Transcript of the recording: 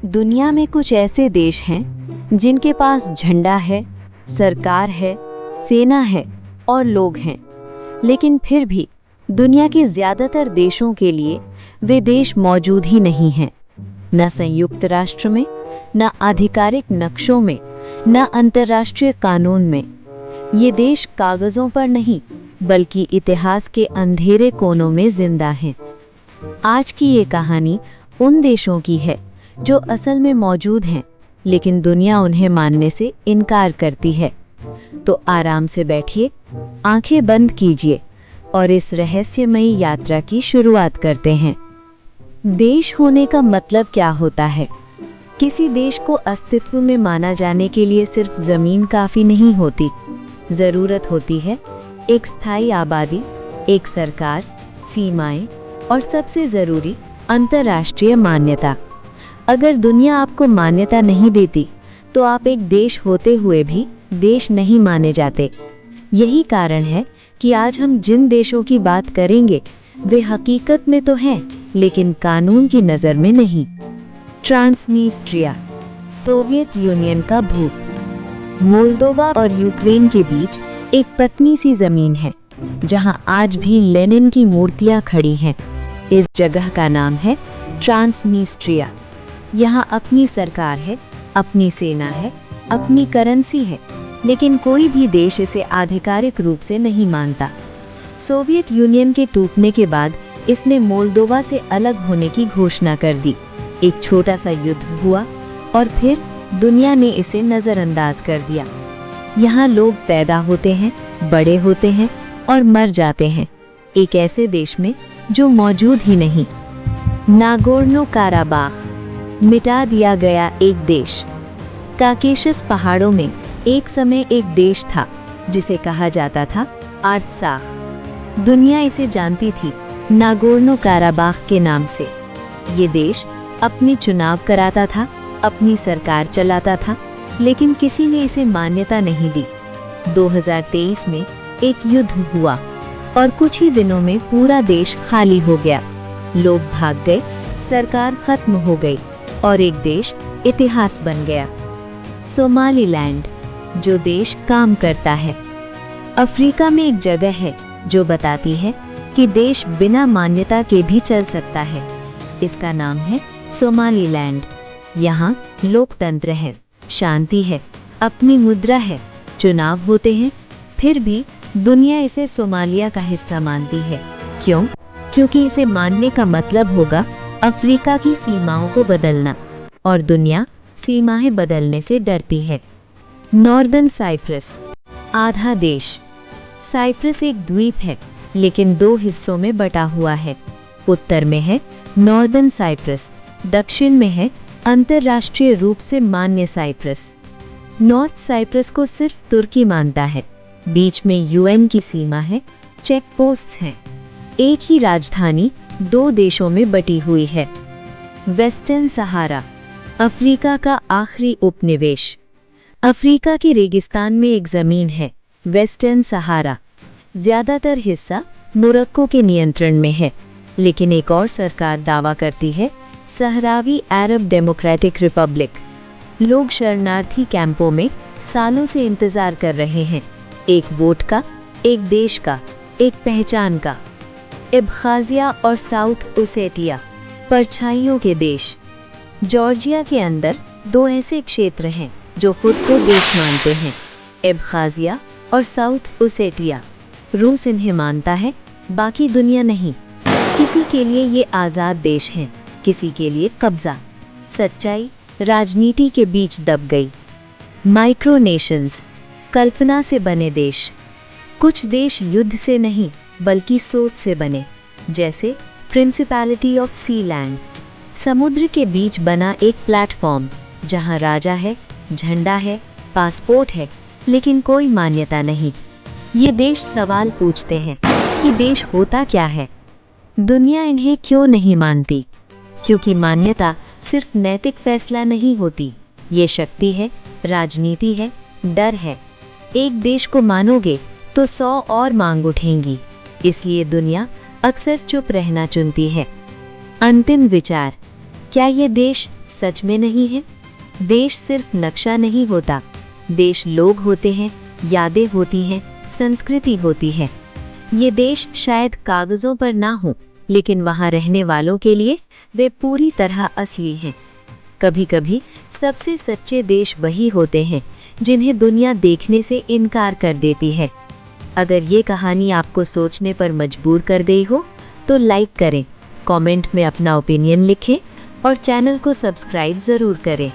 दुनिया में कुछ ऐसे देश हैं जिनके पास झंडा है, सरकार है, सेना है और लोग हैं, लेकिन फिर भी दुनिया के ज्यादातर देशों के लिए वे देश मौजूद ही नहीं हैं। न संयुक्त राष्ट्र में, न आधिकारिक नक्शों में, न अंतर्राष्ट्रीय कानून में। ये देश कागजों पर नहीं, बल्कि इतिहास के अंधेरे कोनों में जिंदा हैं। आज की ये कहानी उन देशों की है जो असल में मौजूद हैं, लेकिन दुनिया उन्हें मानने से इनकार करती है। तो आराम से बैठिए, आंखें बंद कीजिए और इस रहस्यमयी यात्रा की शुरुआत करते हैं। देश होने का मतलब क्या होता है? किसी देश को अस्तित्व में माना जाने के लिए सिर्फ जमीन काफी नहीं होती। जरूरत होती है एक स्थायी आबादी, एक सरकार, सीमाएं और सबसे जरूरी अंतर्राष्ट्रीय मान्यता। अगर दुनिया आपको मान्यता नहीं देती, तो आप एक देश होते हुए भी देश नहीं माने जाते। यही कारण है कि आज हम जिन देशों की बात करेंगे वे हकीकत में तो हैं, लेकिन कानून की नज़र में नहीं। ट्रांसनिस्ट्रिया, सोवियत यूनियन का भूत। मोल्दोवा और यूक्रेन के बीच एक पतली सी जमीन है, जहां आज भी लेनिन की मूर्तियां खड़ी हैं। इस जगह का नाम है ट्रांसनिस्ट्रिया। यहाँ अपनी सरकार है, अपनी सेना है, अपनी करेंसी है, लेकिन कोई भी देश इसे आधिकारिक रूप से नहीं मानता। सोवियत यूनियन के टूटने के बाद इसने मोल्दोवा से अलग होने की घोषणा कर दी। एक छोटा सा युद्ध हुआ और फिर दुनिया ने इसे नज़रअंदाज कर दिया। यहाँ लोग पैदा होते हैं, बड़े होते हैं और मर जाते हैं, एक ऐसे देश में जो मौजूद ही नहीं। नागोर्नो काराबाख, मिटा दिया गया एक देश। काकेशस पहाड़ों में एक समय एक देश था जिसे कहा जाता था आर्त्साख। दुनिया इसे जानती थी नागोर्नो काराबाख के नाम से। ये देश अपने चुनाव कराता था, अपनी सरकार चलाता था, लेकिन किसी ने इसे मान्यता नहीं दी। 2023 में एक युद्ध हुआ और कुछ ही दिनों में पूरा देश खाली हो गया। लोग भाग गए, सरकार खत्म हो गई और एक देश इतिहास बन गया। सोमालीलैंड, जो देश काम करता है। अफ्रीका में एक जगह है जो बताती है कि देश बिना मान्यता के भी चल सकता है। इसका नाम है सोमालीलैंड। यहाँ लोकतंत्र है, शांति है, अपनी मुद्रा है, चुनाव होते हैं, फिर भी दुनिया इसे सोमालिया का हिस्सा मानती है। क्यों? क्योंकि इसे मानने का मतलब होगा अफ्रीका की सीमाओं को बदलना, और दुनिया सीमाएं बदलने से डरती है। नॉर्दर्न साइप्रस, आधा देश। साइप्रस एक द्वीप है, लेकिन दो हिस्सों में बटा हुआ है। उत्तर में है नॉर्दर्न साइप्रस, दक्षिण में है अंतर्राष्ट्रीय रूप से मान्य साइप्रस। नॉर्थ साइप्रस को सिर्फ तुर्की मानता है। बीच में यूएन की सीमा है, चेक पोस्ट्स हैं। एक ही राजधानी दो देशों में बटी हुई है। वेस्टर्न सहारा, अफ्रीका का आखिरी उपनिवेश। अफ्रीका के रेगिस्तान में एक ज़मीन है, वेस्टर्न सहारा। ज़्यादातर हिस्सा मोरक्को के नियंत्रण में है, लेकिन एक और सरकार दावा करती है सहरावी अरब डेमोक्रेटिक रिपब्लिक। लोग शरणार्थी कैंपों में सालों से इंतज़ार कर रहे हैं, एक वोट का, एक देश का, एक पहचान का। अब्खाज़िया और साउथ ओसेटिया, परछाइयों के देश। जॉर्जिया के अंदर दो ऐसे क्षेत्र हैं जो खुद को देश मानते हैं, अब्खाज़िया और साउथ ओसेटिया। रूस इन्हें मानता है, बाकी दुनिया नहीं। किसी के लिए ये आज़ाद देश हैं, किसी के लिए कब्ज़ा। सच्चाई राजनीति के बीच दब गई। माइक्रोनेशंस, कल्पना से बने देश। कुछ देश युद्ध से नहीं, बल्कि सोच से बने, जैसे प्रिंसिपैलिटी ऑफ सीलैंड, समुद्र के बीच बना एक प्लेटफॉर्म जहां राजा है, झंडा है, पासपोर्ट है, लेकिन कोई मान्यता नहीं। ये देश सवाल पूछते हैं कि देश होता क्या है? दुनिया इन्हें क्यों नहीं मानती? क्योंकि मान्यता सिर्फ नैतिक फैसला नहीं होती, ये शक्ति है, राजनीति है, डर है। एक देश को मानोगे तो 100 और मांग उठेंगी, इसलिए दुनिया अक्सर चुप रहना चुनती है। अंतिम विचार, क्या ये देश सच में नहीं है? देश सिर्फ नक्शा नहीं होता, देश लोग होते हैं, यादें होती हैं, संस्कृति होती है। ये देश शायद कागजों पर ना हो, लेकिन वहाँ रहने वालों के लिए वे पूरी तरह असली हैं। कभी-कभी सबसे सच्चे देश वही होते हैं जिन्हें दुनिया देखने से इनकार कर देती है। अगर ये कहानी आपको सोचने पर मजबूर कर गई हो तो लाइक करें, कमेंट में अपना ओपिनियन लिखें और चैनल को सब्सक्राइब ज़रूर करें।